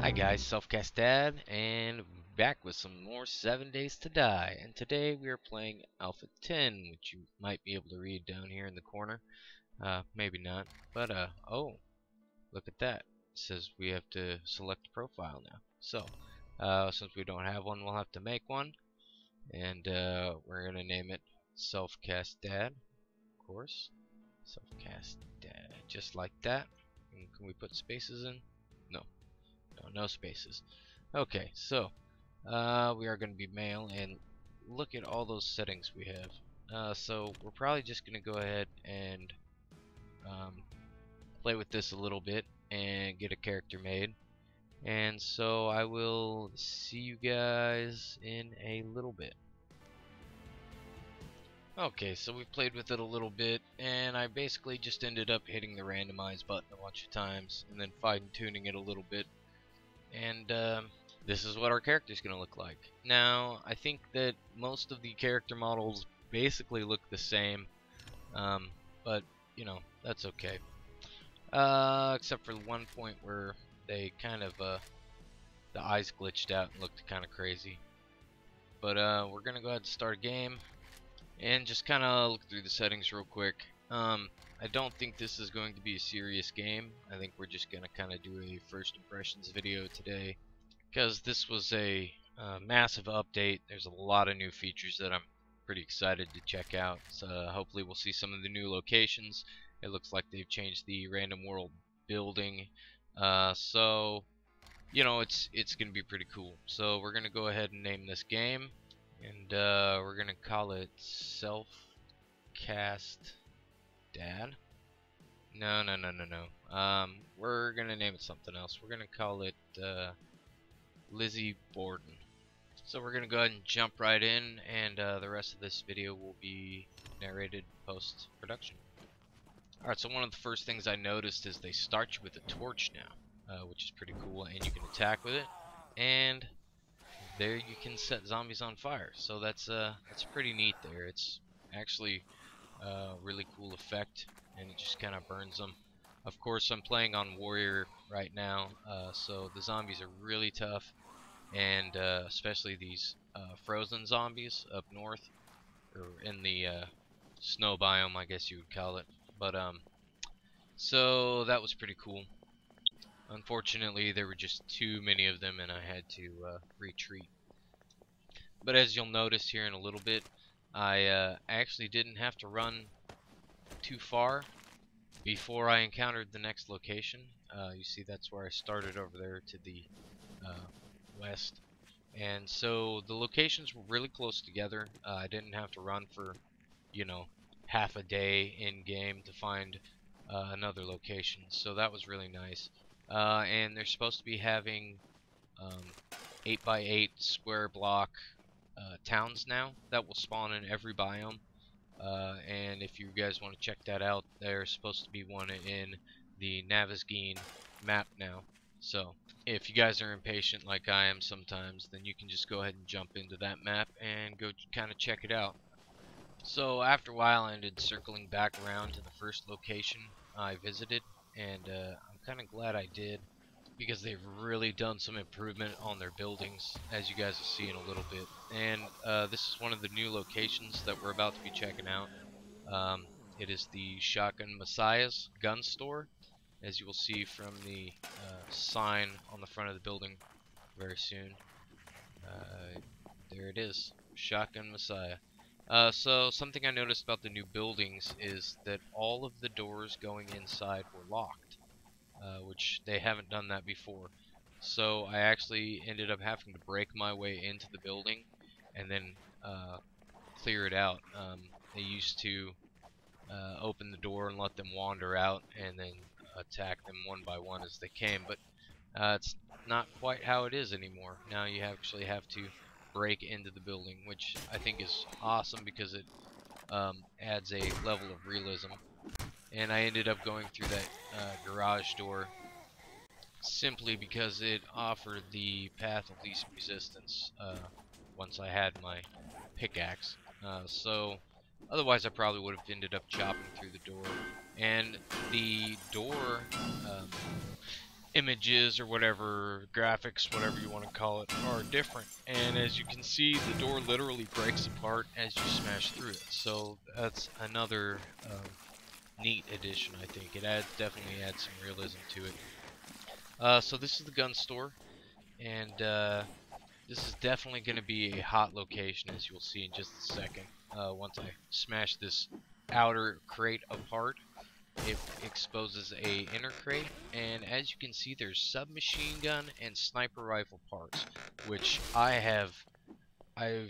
Hi guys, Selfcast Dad, and back with some more 7 Days to Die. And today we are playing Alpha 10, which you might be able to read down here in the corner. Maybe not, but oh, look at that. It says we have to select a profile now. So, since we don't have one, we'll have to make one, and we're gonna name it Selfcast Dad, of course. Selfcast Dad, just like that. And can we put spaces in? No. No spaces. Okay, so we are going to be male, and look at all those settings we have. So we're probably just going to go ahead and play with this a little bit and get a character made. And so I will see you guys in a little bit. Okay, so we played with it a little bit, and I basically just ended up hitting the randomize button a bunch of times and then fine-tuning it a little bit. And this is what our character is going to look like. Now, I think that most of the character models basically look the same, but you know, that's okay. Except for one point where they kind of the eyes glitched out and looked kind of crazy. But we're gonna go ahead and start a game and just kind of look through the settings real quick. I don't think this is going to be a serious game. I think we're just going to kind of do a first impressions video today, because this was a massive update. There's a lot of new features that I'm pretty excited to check out. So hopefully we'll see some of the new locations. It looks like they've changed the random world building. So you know, it's going to be pretty cool. So we're going to go ahead and name this game, and we're going to call it Selfcast Dad. No. We're gonna name it something else. We're gonna call it Lizzie Borden. So we're gonna go ahead and jump right in, and the rest of this video will be narrated post-production. Alright, so one of the first things I noticed is they start you with a torch now, which is pretty cool, and you can attack with it, and there you can set zombies on fire. So that's pretty neat there. It's actually really cool effect, and it just kind of burns them. Of course, I'm playing on warrior right now, so the zombies are really tough, and especially these frozen zombies up north, or in the snow biome, I guess you would call it. But so that was pretty cool. Unfortunately, there were just too many of them, and I had to retreat. But as you'll notice here in a little bit, I actually didn't have to run too far before I encountered the next location. You see, that's where I started over there to the west, and so the locations were really close together. I didn't have to run for, you know, half a day in game to find another location, so that was really nice. And they're supposed to be having 8x8 square block towns now that will spawn in every biome. And if you guys want to check that out, there's supposed to be one in the Navezgene map now. So if you guys are impatient like I am sometimes, then you can just go ahead and jump into that map and go kind of check it out. So after a while, I ended circling back around to the first location I visited, and I'm kind of glad I did, because they've really done some improvement on their buildings, as you guys will see in a little bit. And this is one of the new locations that we're about to be checking out. It is the Shotgun Messiah's gun store, as you will see from the sign on the front of the building very soon. There it is, Shotgun Messiah. So something I noticed about the new buildings is that all of the doors going inside were locked. Which they haven't done that before. So I actually ended up having to break my way into the building and then clear it out. They used to open the door and let them wander out and then attack them one by one as they came, but it's not quite how it is anymore. Now you actually have to break into the building, which I think is awesome, because it adds a level of realism. And I ended up going through that garage door simply because it offered the path of least resistance once I had my pickaxe. So otherwise I probably would have ended up chopping through the door. And the door images or whatever, graphics, whatever you want to call it, are different. And as you can see, the door literally breaks apart as you smash through it. So that's another neat addition, I think. It definitely adds some realism to it. So this is the gun store, and this is definitely going to be a hot location, as you'll see in just a second. Once I smash this outer crate apart, it exposes a inner crate, and as you can see, there's submachine gun and sniper rifle parts, which I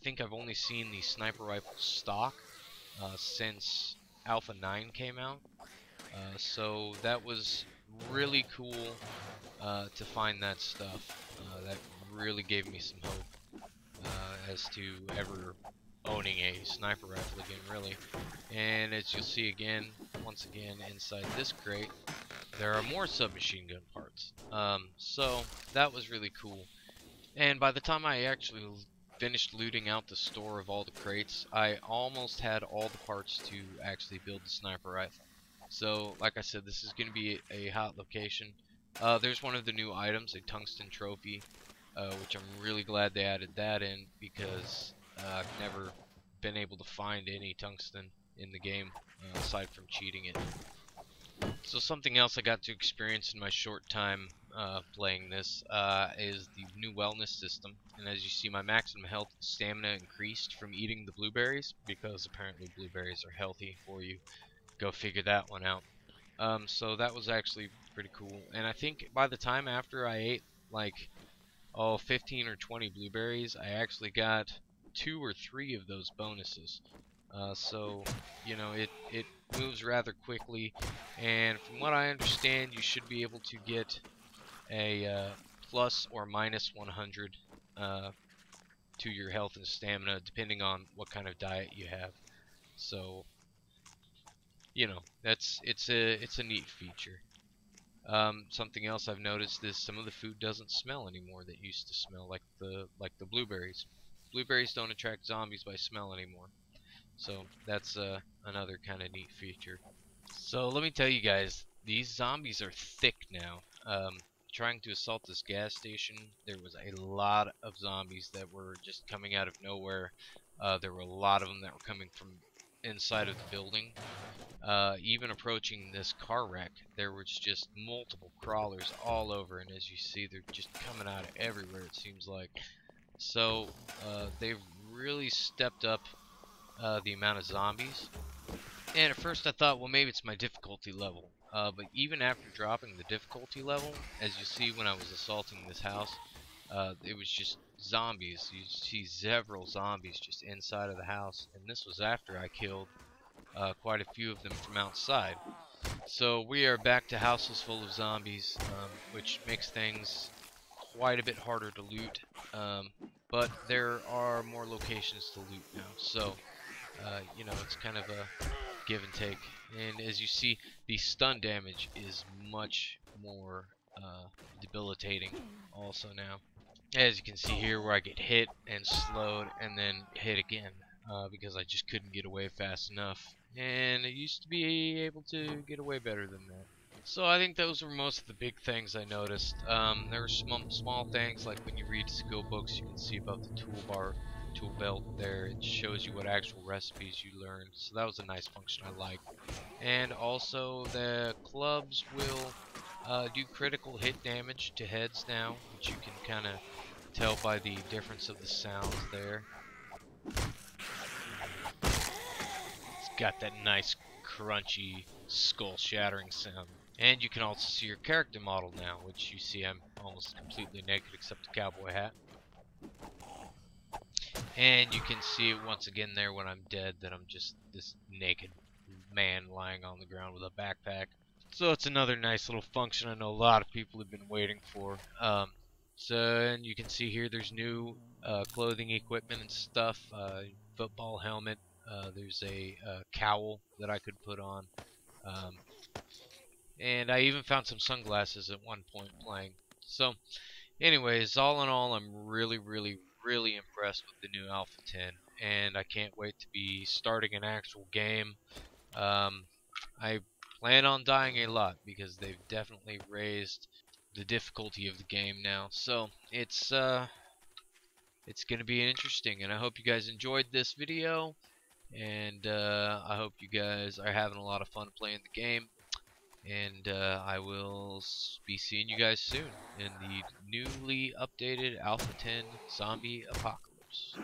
think I've only seen the sniper rifle stock since Alpha 9 came out. So that was really cool to find that stuff. That really gave me some hope as to ever owning a sniper rifle again, really. And as you'll see again, once again, inside this crate, there are more submachine gun parts. So that was really cool. And by the time I actually finished looting out the store of all the crates, I almost had all the parts to actually build the sniper rifle. So, like I said, this is going to be a hot location. There's one of the new items, a tungsten trophy, which I'm really glad they added that in, because I've never been able to find any tungsten in the game aside from cheating it. So something else I got to experience in my short time playing this is the new wellness system. And as you see, my maximum health and stamina increased from eating the blueberries, because apparently blueberries are healthy for you. Go figure that one out. So that was actually pretty cool. And I think by the time after I ate like 15 or 20 blueberries, I actually got 2 or 3 of those bonuses. So, you know, it moves rather quickly, and from what I understand, you should be able to get a plus or minus 100 to your health and stamina, depending on what kind of diet you have. So, you know, it's a neat feature. Something else I've noticed is some of the food doesn't smell anymore that used to smell, like the blueberries. Blueberries don't attract zombies by smell anymore. So that's another kind of neat feature. So let me tell you guys, these zombies are thick now. Trying to assault this gas station, there was a lot of zombies that were just coming out of nowhere. There were a lot of them that were coming from inside of the building. Even approaching this car wreck, there was just multiple crawlers all over, and as you see, they're just coming out of everywhere, it seems like. So they've really stepped up the amount of zombies. And at first I thought, well, maybe it's my difficulty level. But even after dropping the difficulty level, as you see when I was assaulting this house, it was just zombies. You see several zombies just inside of the house. And this was after I killed quite a few of them from outside. So we are back to houses full of zombies, which makes things quite a bit harder to loot. But there are more locations to loot now. So, you know, it's kind of a give and take. And as you see, the stun damage is much more debilitating also now. As you can see here, where I get hit and slowed and then hit again because I just couldn't get away fast enough. And it used to be able to get away better than that. So I think those were most of the big things I noticed. There were small things, like when you read skill books, you can see above the toolbar, tool belt there, it shows you what actual recipes you learned. So that was a nice function I liked. And also the clubs will do critical hit damage to heads now, which you can kind of tell by the difference of the sounds there. It's got that nice crunchy skull shattering sound. And you can also see your character model now, which you see I'm almost completely naked except the cowboy hat. And you can see it once again there when I'm dead, that I'm just this naked man lying on the ground with a backpack. So it's another nice little function I know a lot of people have been waiting for. And you can see here there's new clothing equipment and stuff, football helmet, there's a cowl that I could put on. And I even found some sunglasses at one point playing. So, anyways, all in all, I'm really impressed with the new Alpha 10, and I can't wait to be starting an actual game. I plan on dying a lot because they've definitely raised the difficulty of the game now. So it's gonna be interesting, and I hope you guys enjoyed this video, and I hope you guys are having a lot of fun playing the game. And I will be seeing you guys soon in the newly updated Alpha 10 Zombie Apocalypse.